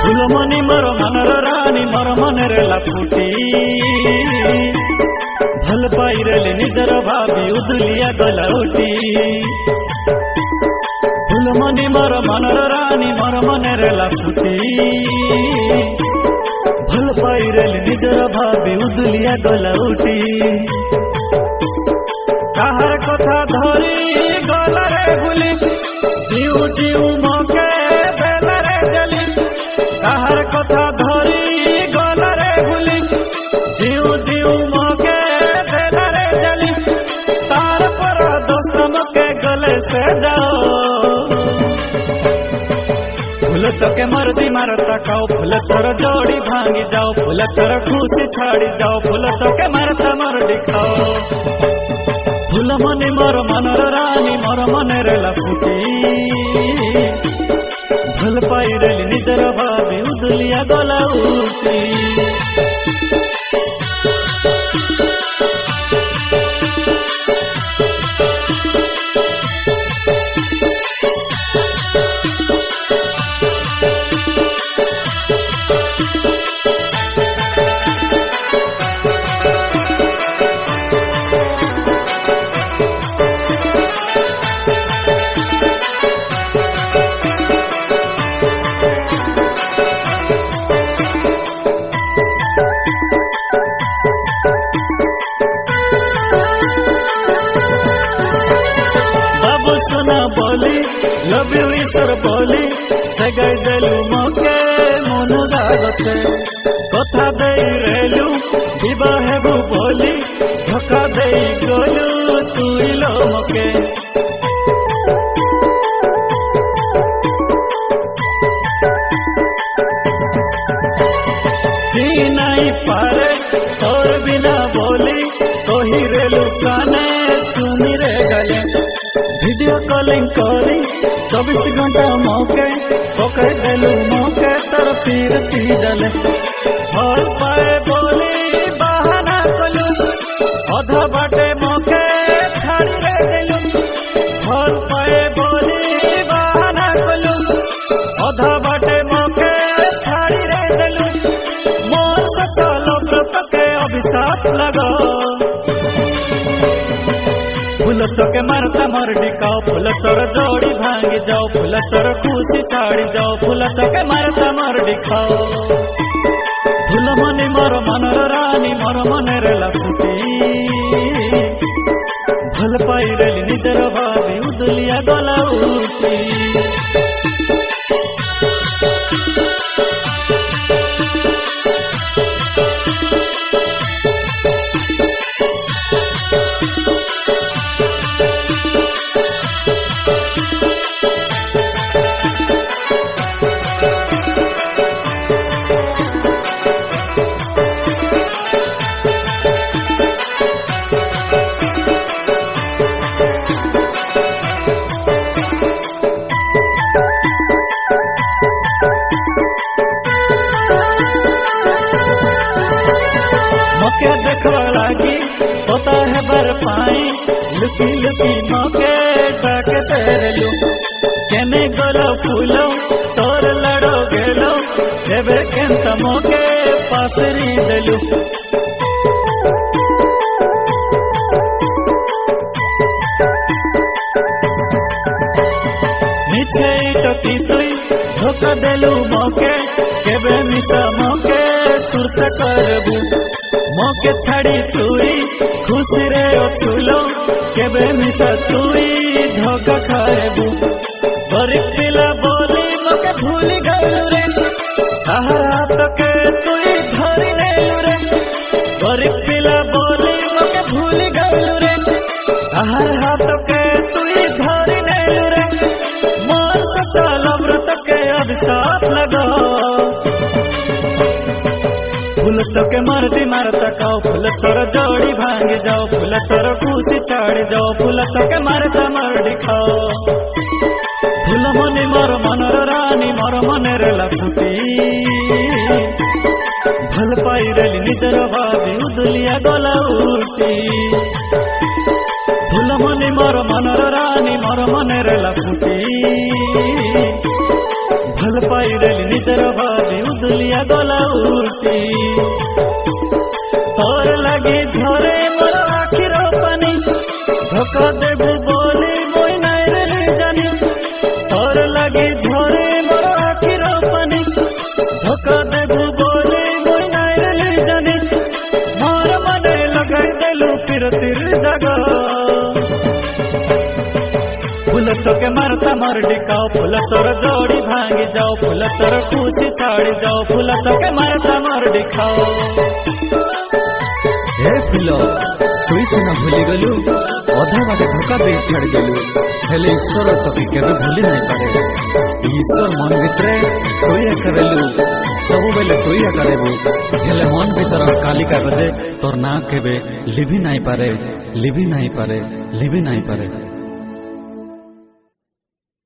फुलमणि मोर मनर रानी मोर मनरे लाफुटी भल पाइरेले निजर भाभी उदुलिया गलाउटी। फुलमणि मोर मनर रानी मोर मनरे लाफुटी भल पाइरेले निजर भाभी उदुलिया गलाउटी। काहार कथा धरी गलारे भूली जीव जीव मके बेलारे जली। काहार कथा धरी गलारे भूली जीव जीव मके बेलारे जली। तार पर दोस्त मके गले से जाओ फूल तके मर्दी मारता खाओ फूल तोर जोड़ी भांगी जाओ फूल तोर खुशी छाड़ी जाओ फूल तके मारता मर्दी खाओ। फुलमणि मोर मनर रानी मोर मनरे लाफुटी भल पाइरेली निजर भाभी उदुलिया गलाउटी। बाबू सुना बोली लव यू ईश्वर बोली सगाई देलु मके मन गागते कथा दे रेलु विवाह हेबु बोली धोखा दे गलु तुई लो मके। जी नहीं पारे तोर बिना बोली तोही रेलु काने चुमी रे गले। वीडियो कॉलिंग करी 24 घंटा मौके पकड़ देलु मौके तर पीर पी जले। भल पाए बोली बहाना कलु अधा बाटे मौके छाड़ी रे देलु। भल पाए बोली बहाना कलु अधा बाटे मौके छाड़ी रे देलु। मोर सचल व्रत के अभिशाप लगो फूल तके मारता मर्दी खाओ फूल तोर जोड़ी भांगी जाओ फूल तोर खुशी छाड़ी जाओ फूल तके मारता मर्दी खाओ। फुलमणि मोर मनर रानी मोर मनरे लाफुटी भल पाइरेली निजर भाभी उदुलिया गलाउटी। मौके देखवा लागी होता है बर पाई लुकी लुकी मौके डाके तेरे लू केने गलो फूलो तोर लड़ो गेलो देवे केंता मौके पासरी देलू। नीचे टकी तुई धोखा देलू मौके केबे मिसा मौके सुरत करबू। मौके छाड़ी तुई खुशी रे अछुलो केबे मिसा तुई धोखा खाएबू। गरीब पिला बोली मके भूली गलु रे ताहार हाथ के तुई धरी नेलु रे। गरीब पिला बोली मके भूली गलु रे ताहार हाथ के तुई धरी नेलु रे। मोर सचल व्रत के अभिशाप लगो फूल तोके मर्दी मारता काओ फूल तोर जोड़ी भांग जाओ फूल तोर खुशी छाड़ जाओ फूल तोके मारता मर्दी खाओ फूल मनी मोर मनर रानी मोर मनेर लफुटी भल पाई रेली निजर भाभी उदलिया गला उठी फूल मनी मोर मनर रानी मोर मनेर लफुटी भल पाई रेली निजर भाभी उदलिया गला उठी तोर लगी झरे मोर आखिर पानी धोखा देबू बोली मोई नाई रे जानी तोर लगी झरे मोर आखिर पानी धोखा देबू बोली मोई नाई रे जानी मोर मने लगाई देलू फिर तिर जगह फूल तोके मारता मर्दी खाओ फूल तोर जोड़ी भांगी जाओ फूल तोर खुशी छाड़ी जाओ फूल तोके मारता मर्दी खाओ हे फूल तुई सिना भूली गलु अधा बाटे धोखा दे छाड़ी गलु हेले ईश्वर तोके केबे भूली नहीं पारे ईश्वर मन भितरे तुई करेलु सब बेले तुई करेबु हेले मन भीतर कालिका गजे तोर ना केबे लिभी नहीं पारे लिभी नहीं पारे लिभी नहीं पारे।